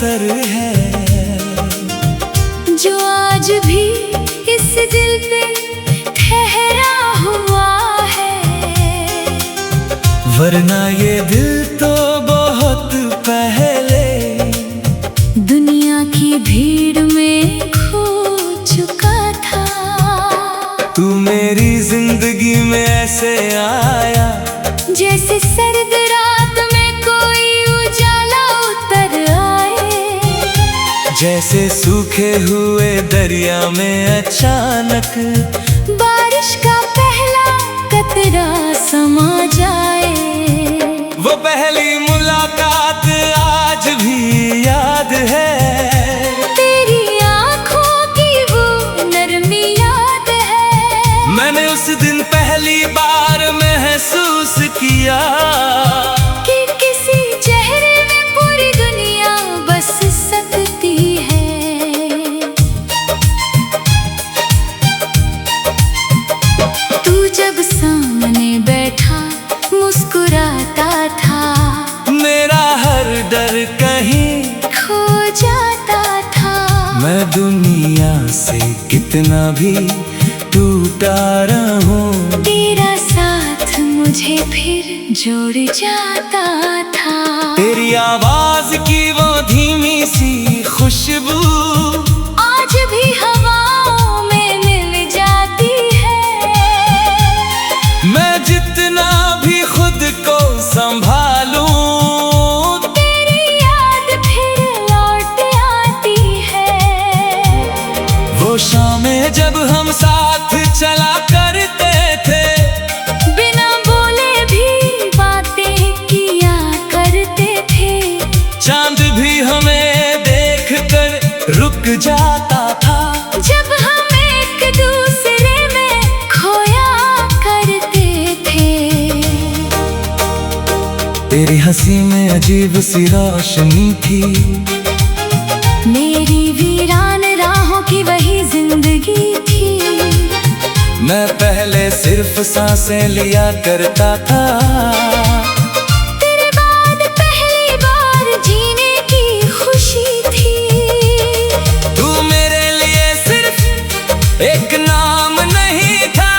असर है जो आज भी इस दिल पे ठहरा हुआ है। वरना ये दिल तो बहुत पहले दुनिया की भीड़ में खो चुका था। तू मेरी जिंदगी में ऐसे आया जैसे सर्द रात में कोई उजाला उतर आए। जैसे सूखे हुए दरिया में अचानक बारिश का पहला कतरा समा जाए। वो पहली मुलाकात आज भी याद है। तेरी आँखों की वो नरमी याद है। मैंने उस दिन पहली बार महसूस किया कि किसी चेहरे में पूरी दुनिया बस सकती है। तू जब सामने बैठा मुस्कुराता था, मेरा हर डर कहीं खो जाता था। मैं दुनिया से कितना भी टूटा रहूं, तेरा साथ मुझे फिर जोड़ जाता था। तेरी आवाज की वो धीमी सी खुशबू आज भी हवाओं में मिल जाती है। मैं जितना भी खुद को संभालूं, तेरी याद फिर लौट आती है। वो शामें जब हम साथ चला करते थे, बिना बोले भी बातें किया करते थे। चांद भी हमें देखकर रुक जाता था। जब हम एक दूसरे में खोया करते थे। तेरी हंसी में अजीब सी रोशनी थी, मेरी वीरान राहों की वही जिंदगी थी। मैं पहले सिर्फ सांसें लिया करता था, तेरे बाद पहली बार जीने की खुशी थी। तू मेरे लिए सिर्फ एक नाम नहीं था,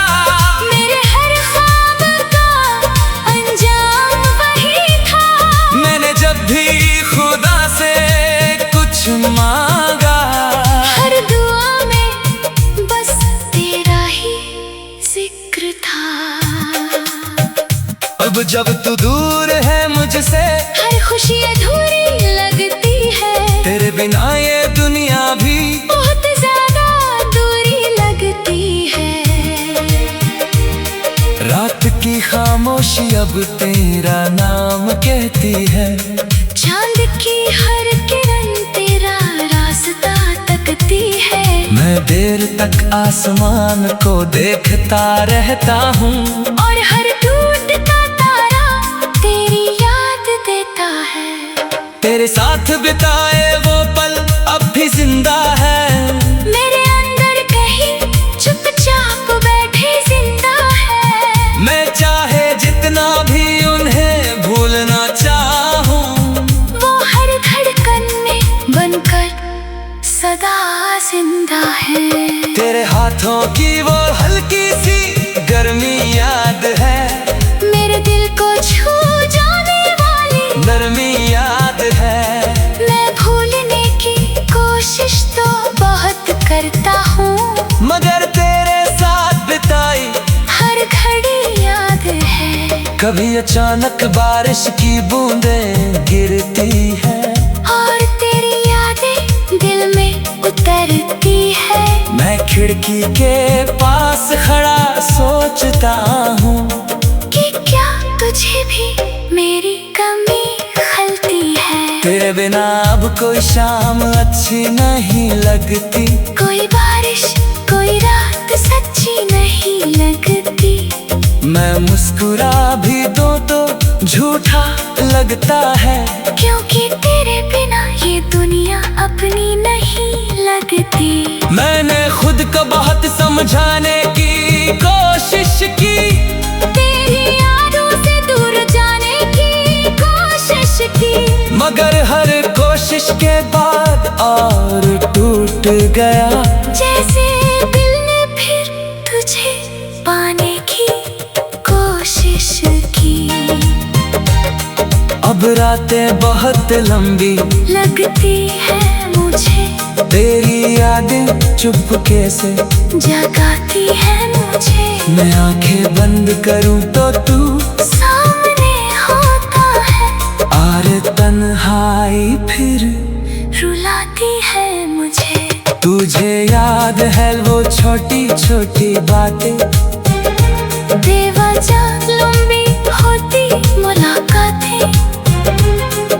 मेरे हर ख्वाब का अंजाम वही था। मैंने जब भी खुदा से कुछ मांगा, हर दुआ में बस तेरा ही जिक्र था। अब जब तू दूर है मुझसे, हर खुशी अधूरी लगती है। तेरे बिना ये दुनिया भी बहुत ज्यादा दूरी लगती है। रात की खामोशी अब तेरा नाम कहती है। चांद की हर किरण तेरा रास्ता तकती है। मैं देर तक आसमान को देखता रहता हूँ, और हर टूटता तारा तेरी याद देता है। तेरे साथ बिताए वो पल अब भी जिंदा है। मेरे अंदर कहीं चुपचाप बैठे जिंदा है। मैं चाहे जितना भी उन्हें भूलना चाहूँ, वो हर धड़कन में बनकर सदा जिंदा है। तेरे हाथों की वो हल्की सी गर्मी याद है। मेरे दिल को छू जाने वाली नरमी याद है। मैं भूलने की कोशिश तो बहुत करता हूँ, मगर तेरे साथ बिताई हर घड़ी याद है। कभी अचानक बारिश की बूंदें गिरती है, और तेरी यादें दिल में उतरती है। मैं खिड़की के पास खड़ा सोचता हूँ कि क्या तुझे भी मेरी कमी खलती है। तेरे बिना अब कोई शाम अच्छी नहीं लगती, कोई बारिश कोई रात सच्ची नहीं लगती। मैं मुस्कुरा भी दूं तो झूठा लगता है, क्योंकि तेरे बिना ये दुनिया अपनी नहीं लगती। मैंने खुद को बहुत समझाने की कोशिश की, तेरी यादों से दूर जाने की कोशिश की। मगर हर कोशिश कोशिश के बाद और टूट गया। जैसे दिल ने फिर तुझे पाने की कोशिश की। अब रातें बहुत लंबी लगती है मुझे, तेरी यादें चुपके से जगाती है मुझे। मैं आंखें बंद करूं तो तू सामने होता है, और तन्हाई फिर रुलाती है मुझे। तुझे याद है वो छोटी छोटी बातें, बेवजह लंबी होती मुलाकातें।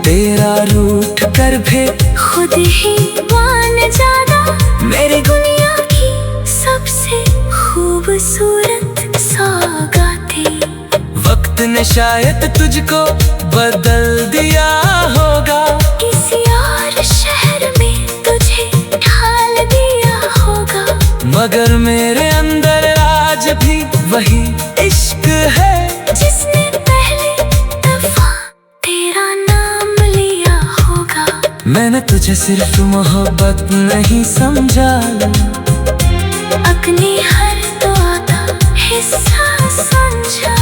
तेरा रूठ कर भी खुद ही मान जाना, मेरी दुनिया की सबसे खूबसूरत सौगातें। वक्त ने शायद तुझको बदल दिया होगा, किसी और शहर में तुझे ढाल दिया होगा। मगर मेरे अंदर आज भी वही इश्क है, जिसने पहले दफा तेरा नाम लिया होगा। मैंने तुझे सिर्फ मोहब्बत नहीं समझा, अपनी हर दुआ का हिस्सा समझा।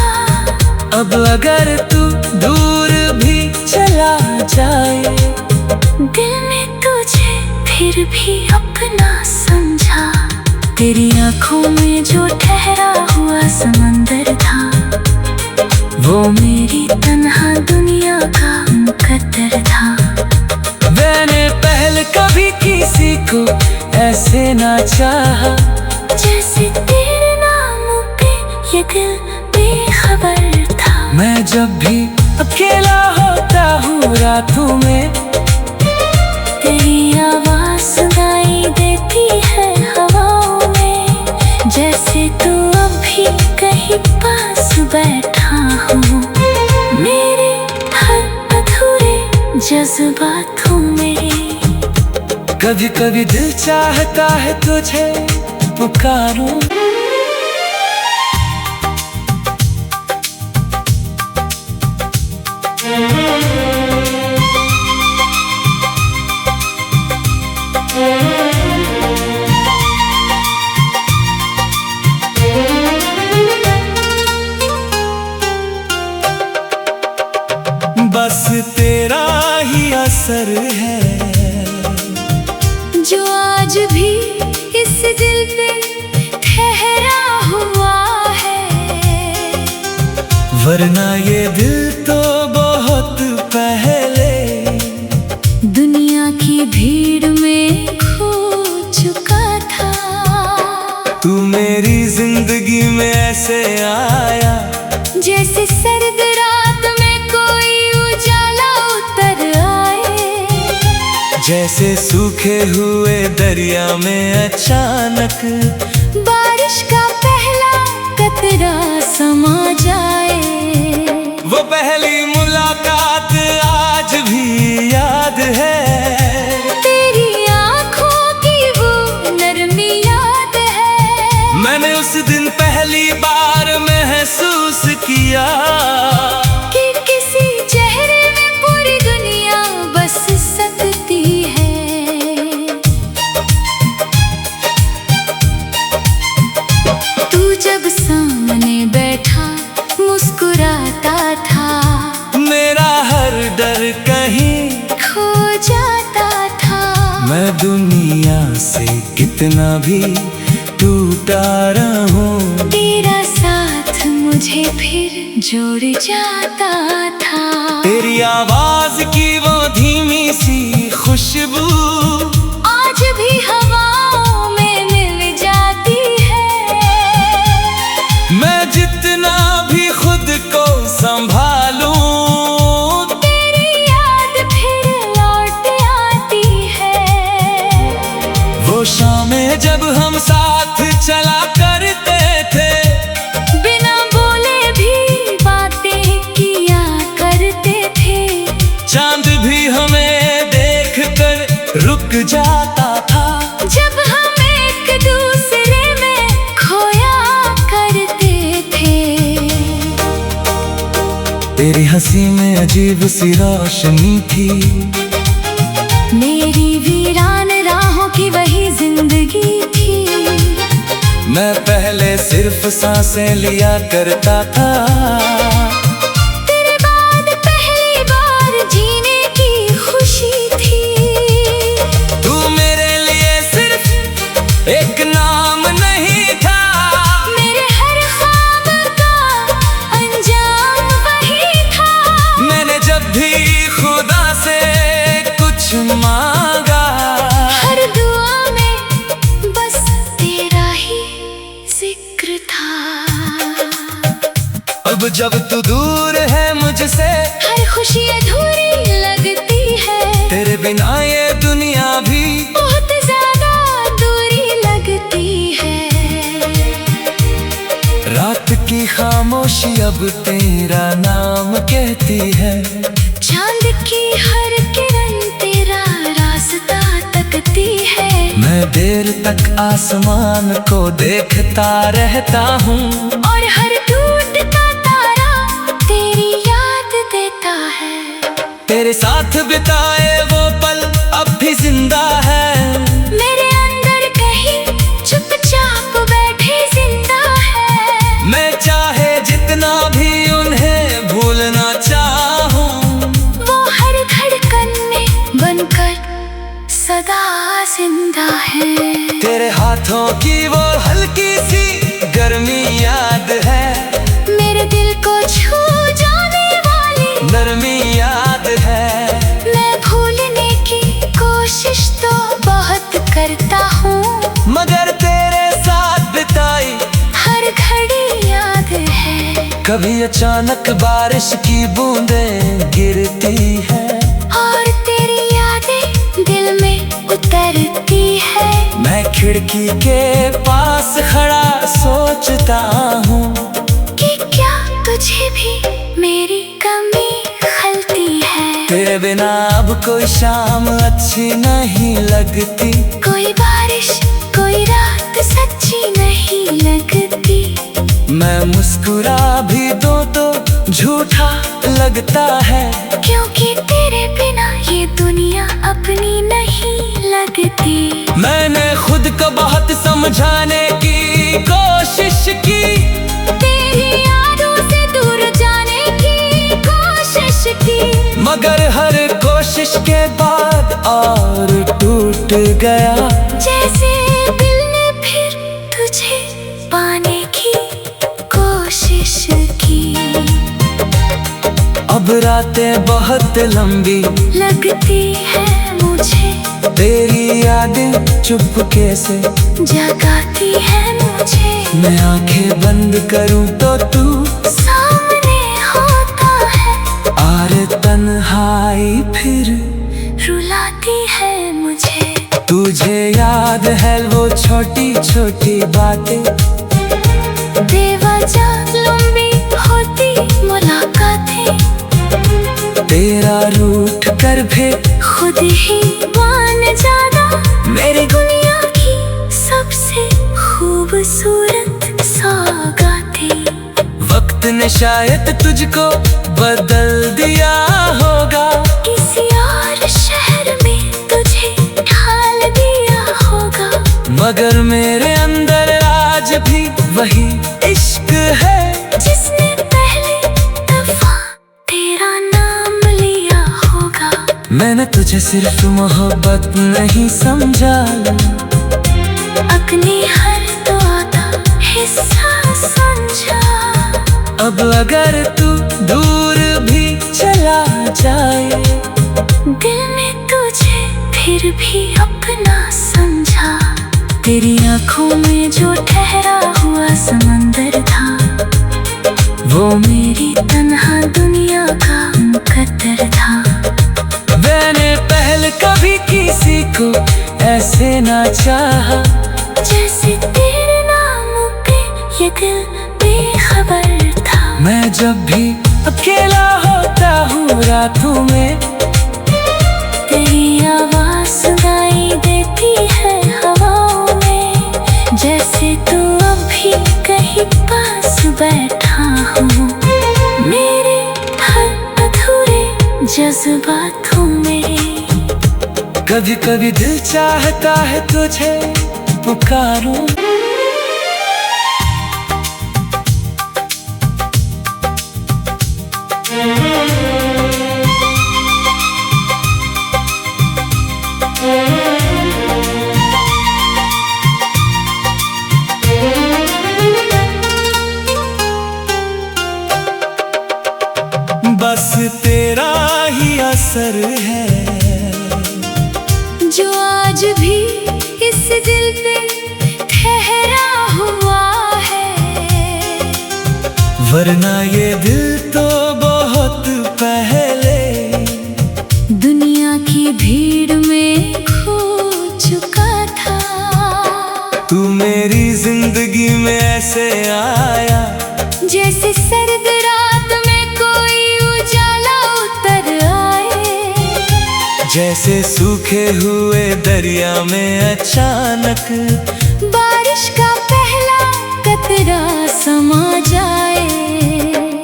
अब अगर तू दूर भी चला जाए, दिल ने तुझे फिर भी अपना समझा। तेरी आंखों में जो ठहरा हुआ समंदर था, वो मेरी तन्हा दुनिया का मुकद्दर था। मैंने पहले कभी किसी को ऐसे ना चाहा, जैसे तेरे नाम पे ये दिल बेखबर था। मैं जब भी अकेला होता हूँ रातों में, तेरी आवाज सुनाई देती है हवाओं में। जैसे तू अभी कहीं पास बैठा हो, मेरे हर अधूरे जज्बातों में। कभी कभी दिल चाहता है तुझे पुकारूं, बस तेरा ही असर है जो आज भी इस दिल पे ठहरा हुआ है। वरना ये दिल तो बहुत पहले दुनिया की भीड़ में खो चुका था। तू मेरी जिंदगी में ऐसे आया, जैसे सर्द रात में कोई उजाला उतर आए। जैसे सूखे हुए दरिया में अचानक बारिश का पहला कतरा समा जाए। वो पहली मुलाकात आज भी याद है, तेरी आंखों की वो नरमी याद है। मैंने उस दिन पहली बार महसूस किया कि किसी चेहरे में पूरी दुनिया बस सकती है। तू जब सामने बैठा मुस्कुराता था, मेरा हर डर कहीं खो जाता था। मैं दुनिया से कितना भी टूटा रहूं, तेरा साथ मुझे फिर जोड़ जाता था। तेरी आवाज की वो धीमी सी खुशबू आज भी हवाओं में मिल जाती है। मैं जितना भी खुद को संभालूं, तेरी याद फिर लौट आती है। वो शामें जब हम साथ चला करते थे, बिना बोले भी बातें किया करते थे। चांद भी हमें देखकर रुक जाता था। जब हम एक दूसरे में खोया करते थे। तेरी हंसी में अजीब सी रोशनी थी, मेरी वीरान राहों की वही जिंदगी थी। मैं पहले सिर्फ सांसें लिया करता था, तेरे बाद पहली बार जीने की खुशी थी। तू मेरे लिए सिर्फ एक नाम नहीं था, मेरे हर ख्वाब का अंजाम वही था। मैंने जब भी खुदा से कुछ मांगा, हर दुआ में बस तेरा ही जिक्र था। अब जब तू दूर है मुझसे, हर खुशी अधूरी लगती है। तेरे बिना ये दुनिया भी बहुत ज्यादा दूरी लगती है। रात की खामोशी अब तेरा नाम कहती है। चांद की हर किरण तेरा रास्ता तकती है। मैं देर तक आसमान को देखता रहता हूँ, और हर टूटता तारा तेरी याद देता है। तेरे साथ बिताए वो पल अब भी जिंदा है। मेरे अंदर कहीं चुपचाप बैठे जिंदा है। मैं चाहे जितना भी उन्हें भूलना चाहूँ, वो हर धड़कन में बनकर सदा जिंदा है। तेरे हाथों की वो हल्की सी गर्मी याद है। मेरे दिल को छू जाने वाली नरमी याद है। मैं भूलने की कोशिश तो बहुत करता हूँ, मगर तेरे साथ बिताई हर घड़ी याद है। कभी अचानक बारिश की बूंदें गिरती है, और तेरी यादें दिल में उतरती है। मैं खिड़की के पास खड़ा सोचता हूँ कि क्या तुझे भी मेरी कमी खलती है। तेरे बिना अब कोई शाम अच्छी नहीं लगती, कोई बारिश कोई रात सच्ची नहीं लगती। मैं मुस्कुरा भी दूं तो झूठा लगता है, क्योंकि तेरे बिना ये दुनिया अपनी नहीं लगती। मैंने खुद को बहुत समझाने की कोशिश की, तेरी यादों से दूर जाने की कोशिश की। मगर हर कोशिश के बाद और टूट गया। जैसे दिल ने फिर तुझे पाने की कोशिश की। अब रातें बहुत लंबी लगती है मुझे, तेरी यादें चुपके से जगाती है मुझे। मैं आंखें बंद करूं तो तू सामने होता है, और तन्हाई फिर रुलाती है मुझे। तुझे याद है वो छोटी छोटी बातें, बेवजह लंबी होती मुलाकातें। तेरा रूठ कर भी खुद ही मान जाना, मेरी दुनिया की सबसे खूबसूरत सौगातें। वक्त ने शायद तुझको बदल दिया होगा, किसी और शहर में तुझे ढाल दिया होगा। मगर मेरे अंदर आज भी वही इश्क है, जिसने पहले दफा तेरा नाम लिया होगा। मैंने तुझे सिर्फ मोहब्बत नहीं समझा, अपनी हर दुआ का हिस्सा समझा। अब अगर तू दूर भी चला जाए, दिल ने तुझे फिर भी अपना समझा। तेरी आंखों में जो ठहरा हुआ समंदर था, वो मेरी तन्हा दुनिया का मुकद्दर था। मैंने पहले कभी किसी को ऐसे ना चाहा, जैसे तेरे नाम पे ये दिल बेखबर था। मैं जब भी अकेला होता हूँ रातों में, तेरी आवाज सुनाई देती है हवाओं में। जैसे तू अभी कहीं पास बैठा हो, मेरे हर अधूरे जज्बातों में। कभी कभी दिल चाहता है तुझे पुकारूं। बस तेरा ही असर है जो आज भी इस दिल पे ठहरा हुआ है, वरना ये दिल तो बहुत पहले दुनिया की भीड़ में खो चुका था। तू मेरी जिंदगी में ऐसे आया जैसे सर्द रात में कोई उजाला उतर आए, जैसे सूखे हुए दरिया में अचानक बारिश का पहला कतरा समा जाए।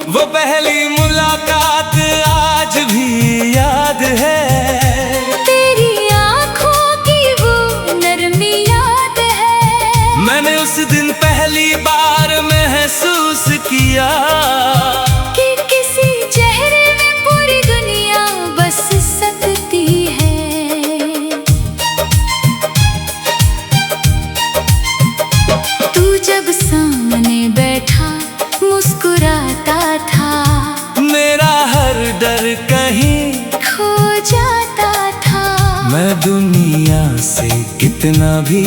वो पहली मुलाकात आज भी याद है, तेरी आँखों की वो नरमी याद है। मैंने उस दिन पहली बार महसूस किया कि किसी चेहरे में पूरी दुनिया बस सकती है। तू जब सामने बैठा मुस्कुराता था, मेरा हर डर कहीं खो जाता था। मैं दुनिया से कितना भी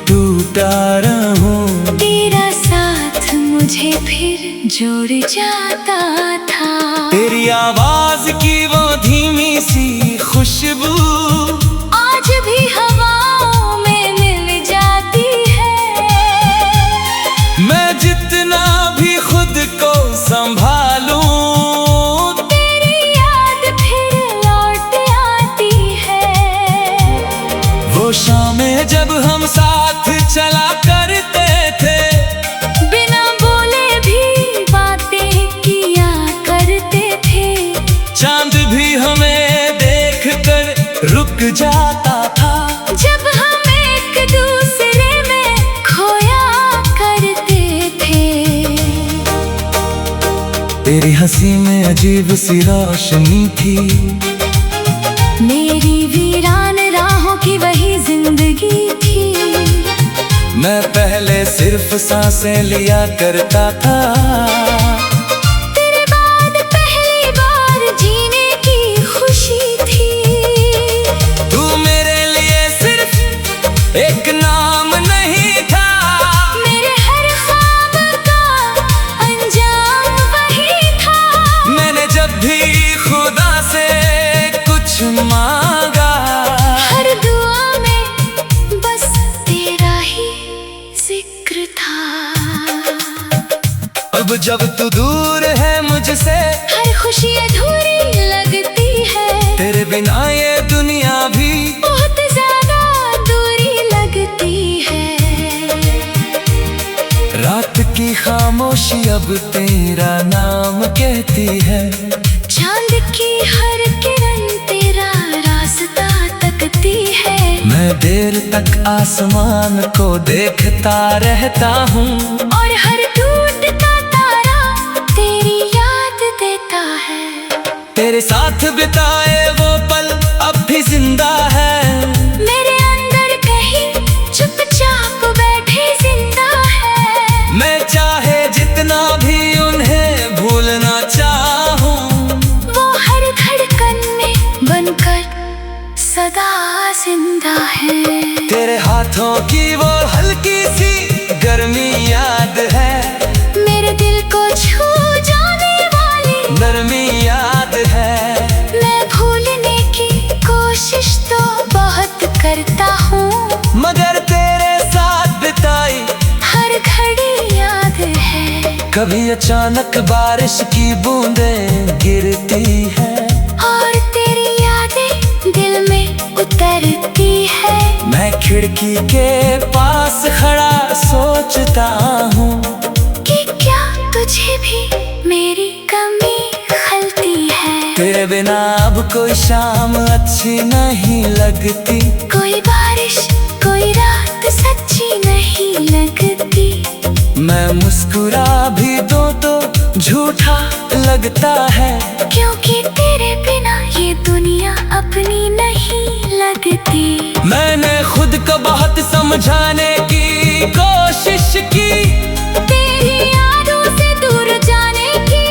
टूटा रहूं, तेरा साथ मुझे फिर जोड़ जाता था। तेरी आवाज की वो धीमी सी खुशबू आज भी हवाओं में मिल जाती है। मैं जितना भी खुद को संभालूं, तेरी याद फिर लौट आती है। वो शामें जब हम साथ चला करते थे, बिना बोले भी बातें किया करते थे। चांद भी हमें देख कर रुक जाता था। जब हम एक दूसरे में खोया करते थे। तेरी हंसी में अजीब सी रोशनी थी, मेरी वीरान राहों की वही जिंदगी थी। मैं पहले सिर्फ सांसें लिया करता था, तेरे बाद पहली बार जीने की खुशी थी। तू मेरे लिए सिर्फ एक नाम नहीं था, मेरे हर ख्वाब का अंजाम वही था। मैंने जब भी खुदा से कुछ मांगा, हर दुआ में बस तेरा ही जिक्र था। अब जब तू दूर है मुझसे, हर खुशी अधूरी लगती है। तेरे बिना ये दुनिया भी बहुत ज्यादा दूरी लगती है। रात की खामोशी अब तेरा नाम कहती है। चांद की हर किरण तेरा रास्ता तकती है। मैं देर तक आसमान को देखता रहता हूँ, और हर टूटता तारा तेरी याद देता है। तेरे साथ बिताए वो पल अब भी जिंदा है। मेरे अंदर कहीं चुपचाप बैठे जिंदा है। मैं चाहे जितना भी उन्हें भूलना चाहूँ, वो हर धड़कन में बनकर सदा जिंदा है। तेरे हाथों की वो हल्की सी गर्मी याद है, मेरे दिल को छू जाने वाली नरमी याद है। मैं भूलने की कोशिश तो बहुत करता हूँ, मगर तेरे साथ बिताई हर घड़ी याद है। कभी अचानक बारिश की बूंदें गिरती है, और तेरी यादें दिल में उतरती है। मैं खिड़की के पास खड़ा सोचता हूँ कि क्या तुझे भी मेरी कमी खलती है। तेरे तेरे बिना अब कोई शाम अच्छी नहीं लगती। कोई बारिश कोई रात सच्ची नहीं लगती। मैं मुस्कुरा भी दूं तो झूठा लगता है, क्योंकि तेरे बिना ये दुनिया अपनी नहीं लगती। मैंने खुद को बहुत समझाने की कोशिश की, तेरी यादों से दूर जाने की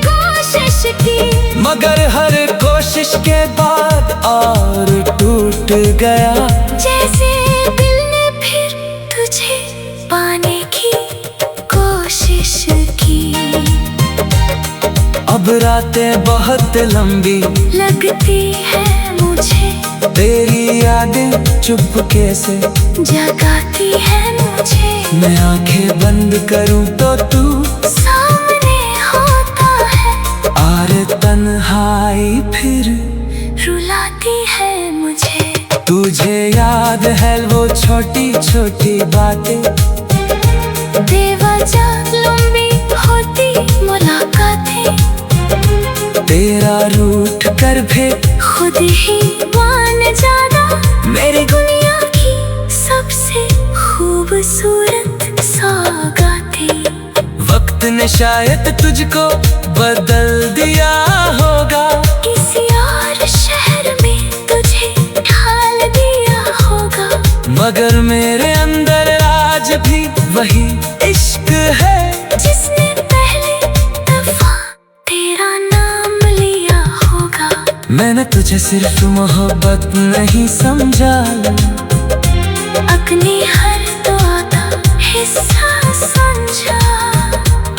कोशिश की, मगर हर कोशिश के बाद और टूट गया। जैसे दिल ने फिर तुझे पाने की कोशिश की। अब रातें बहुत लंबी लगती है मुझे, तेरी यादें चुपके से जगाती है मुझे। मैं आंखें बंद करूं तो तू सामने होता है, और तन्हाई फिर रुलाती है मुझे। तुझे याद है वो छोटी छोटी बातें, बेवजह लंबी होती मुलाकातें, तेरा रूठ कर भी खुद ही मान जाना मेरी दुनिया की सबसे खूबसूरत सौगातें। वक्त ने शायद तुझको बदल दिया होगा, किसी और शहर में तुझे ढाल दिया होगा, मगर मेरे अंदर आज भी वही इश्क है जिसने पहले दफा तेरा नाम लिया होगा। मैंने तुझे सिर्फ मोहब्बत नहीं समझा, अपनी हर दुआ का हिस्सा समझा।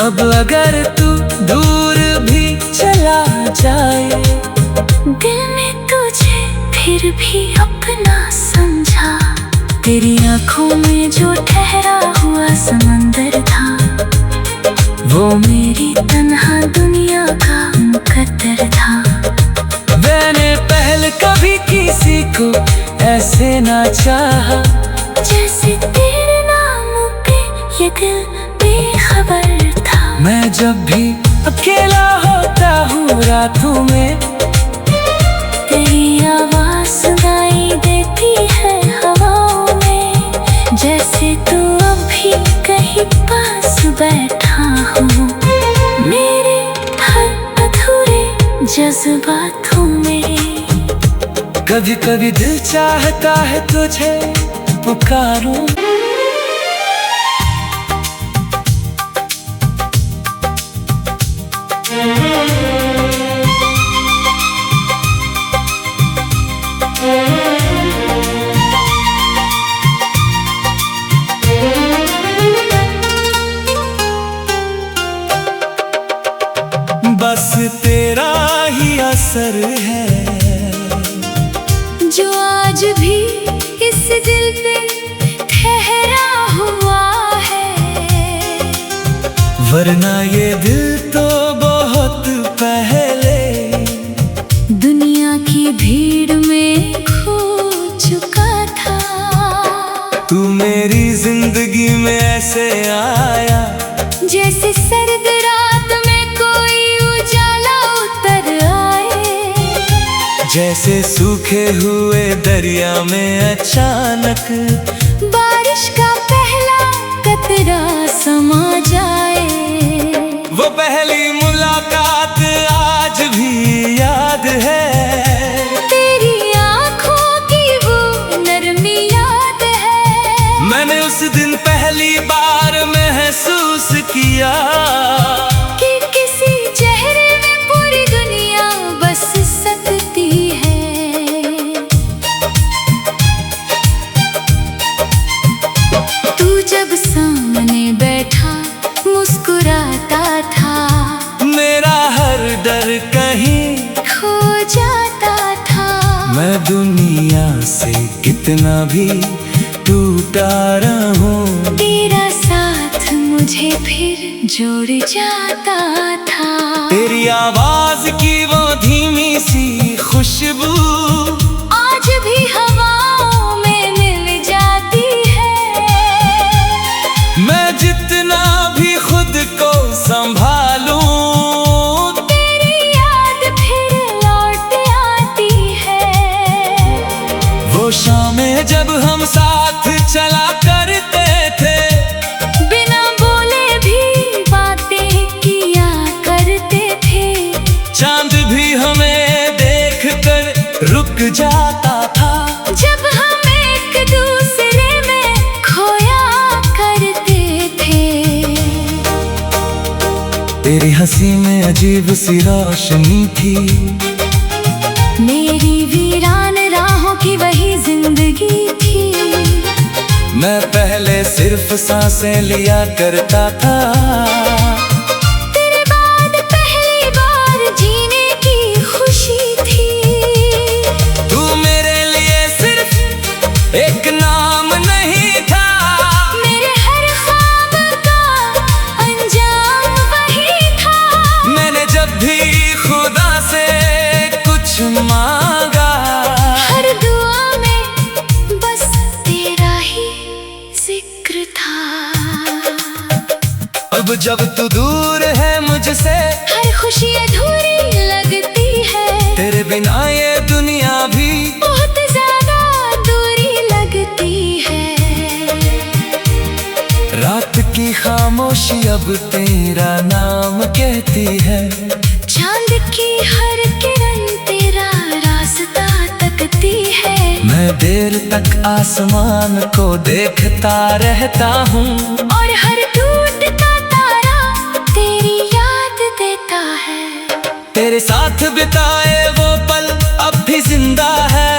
अब अगर तू दूर भी चला जाए, दिल ने तुझे फिर भी अपना समझा। तेरी आंखों में जो ठहरा हुआ समंदर था, वो मेरी तन्हा दुनिया का मुकद्दर था। मैंने पहले कभी किसी को ऐसे ना चाहा, जैसे तेरे नाम पे ये दिल बेखबर था। मैं जब भी अकेला होता हूँ रातों में, तेरी आवाज सुनाई देती है हवाओं में, जैसे तू अभी कहीं पास बैठा हो मेरे हर अधूरे जज्बातों में। कभी कभी दिल चाहता है तुझे पुकारूं, बस तेरा ही असर है जो आज भी इस दिल पे ठहरा हुआ है, वरना ये दिल तो बहुत पहले दुनिया की भीड़ में खो चुका था। तू मेरी जिंदगी में ऐसे आया, जैसे सर्द रात में कोई उजाला उतर आए, जैसे सूखे हुए दरिया में अचानक बारिश का पहला कतरा समा जाए। वो पहली मुलाकात आज भी याद है, तेरी आंखों की वो नरमी याद है। मैंने उस दिन पहली बार महसूस किया कि किसी चेहरे में पूरी दुनिया बस सकती है। तू जब सामने बैठा मुस्कुराता था, मेरा हर डर कहीं खो जाता था। मैं दुनिया से कितना भी टूटा रहूं, तेरा साथ मुझे फिर जोड़ जाता था। तेरी आवाज की वो धीमी सी खुशबू आज भी हवाओं में मिल जाती है। मैं जितना भी खुद को संभालूं, तेरी याद फिर लौट तेरी हंसी में अजीब सी रोशनी थी। मेरी वीरान राहों की वही जिंदगी थी। मैं पहले सिर्फ सांसें लिया करता था, तेरे बाद पहली बार जीने की खुशी थी। तू मेरे लिए सिर्फ एक नाम नहीं था, मेरे हर ख्वाब का अंजाम वही था। मैंने जब भी खुदा से कुछ मांगा, हर दुआ में बस तेरा ही जिक्र था। अब जब तू दूर है मुझसे, हर खुशी अधूरी लगती है। तेरे बिना ये दुनिया भी बहुत ज्यादा दूरी लगती है। रात की खामोशी अब तेरा नाम कहती है। चांद की हर किरण तेरा रास्ता तकती है। मैं देर तक आसमान को देखता रहता हूँ, और हर टूटता तारा तेरी याद देता है। तेरे साथ बिताए वो पल अब भी जिंदा है।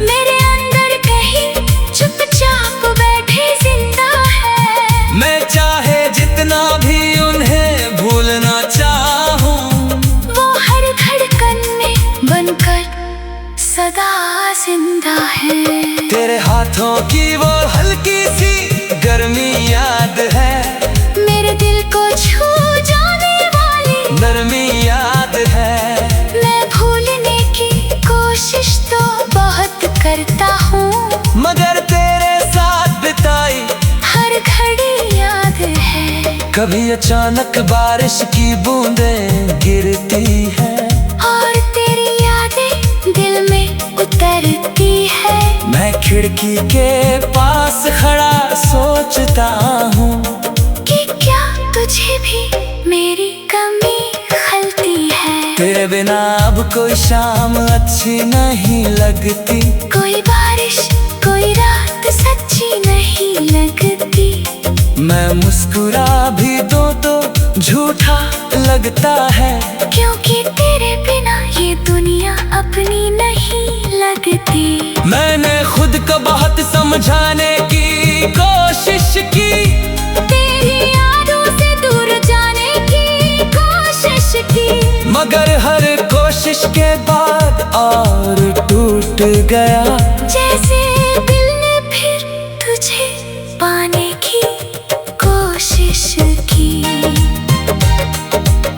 मेरे अंदर कहीं चुपचाप बैठे जिंदा है। मैं चाहे जितना भी उन्हें भूलना चाहूँ, वो हर धड़कन में बनकर सदा जिंदा है। तेरे हाथों की वो हल्की सी गर्मी याद है। मेरे दिल को छू जाने वाली नरमी याद है। मैं भूलने की कोशिश तो बहुत करता हूँ, मगर तेरे साथ बिताई हर घड़ी याद है। कभी अचानक बारिश की बूंदें गिरती है, और तेरी यादें दिल में उतरती है। मैं खिड़की के पास खड़ा सोचता हूँ कि क्या तुझे भी मेरी कमी खलती है। तेरे बिना अब कोई शाम अच्छी नहीं लगती। कोई बारिश कोई रात सच्ची नहीं लगती। मैं मुस्कुरा भी दूं तो झूठा लगता है, क्योंकि तेरे बिना ये दुनिया अपनी नहीं लगती। मैंने खुद को बहुत समझाने की कोशिश की, तेरी यादों से दूर जाने की कोशिश की। मगर हर कोशिश के बाद और टूट गया। जैसे दिल ने फिर तुझे पाने की कोशिश की।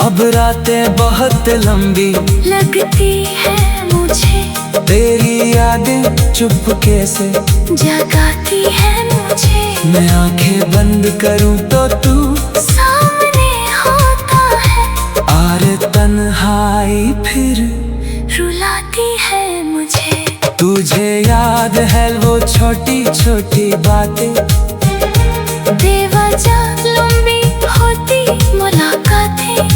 अब रातें बहुत लंबी लगती है मुझे, तेरी यादें चुपके से जगाती है मुझे। मैं आंखें बंद करूं तो तू सामने होता है, और तन्हाई फिर रुलाती है मुझे। तुझे याद है वो छोटी छोटी बातें, बेवजह लंबी होती मुलाकातें।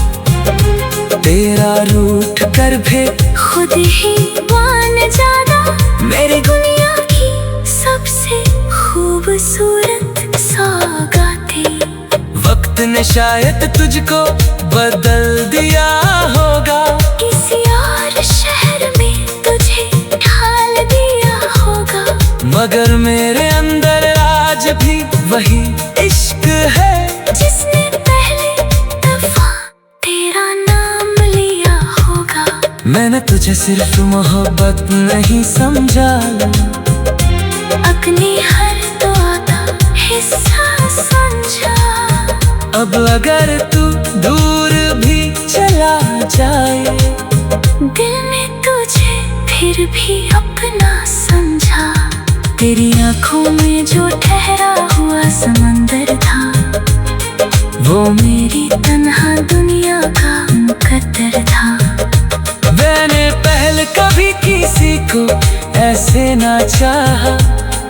तेरा रूठ कर भी खुद ही मान जाना, मेरी दुनिया की सबसे खूबसूरत सौगातें। वक्त ने शायद तुझको बदल दिया होगा, किसी और शहर में तुझे ढाल दिया होगा। मगर मेरे अंदर आज भी वही इश्क है, जिसने पहले दफा तेरा नाम लिया होगा। मैंने तुझे सिर्फ मोहब्बत नहीं समझा, अपनी हर दुआ का हिस्सा समझा। अब अगर तू दूर भी चला जाए, दिल ने तुझे फिर भी अपना समझा। तेरी आंखों में जो ठहरा हुआ समंदर था, वो मेरी तन्हा दुनिया का मुकद्दर था। मैंने पहले कभी किसी को ऐसे ना चाहा,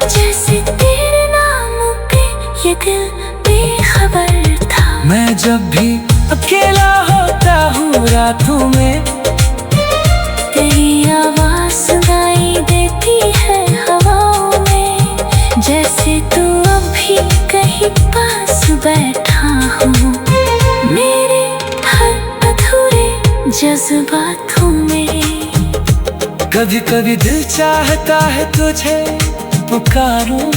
जैसे तेरे नाम पे ये दिल बेखबर था। मैं जब भी अकेला होता हूँ रातों में, तेरी आवाज सुनाई देती है हवाओं में। जैसे तू अभी कहीं पास बैठा हो, मेरे जज्बातों में। कभी कभी दिल चाहता है तुझे पुकारूं,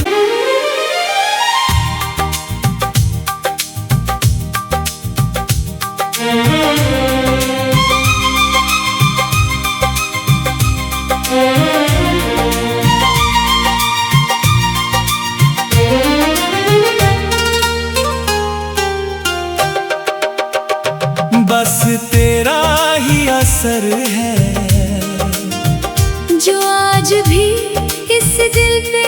बस तेरा ही असर है जो आज भी इस दिल पे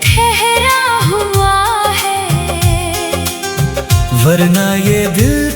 ठहरा हुआ है। वरना ये दिल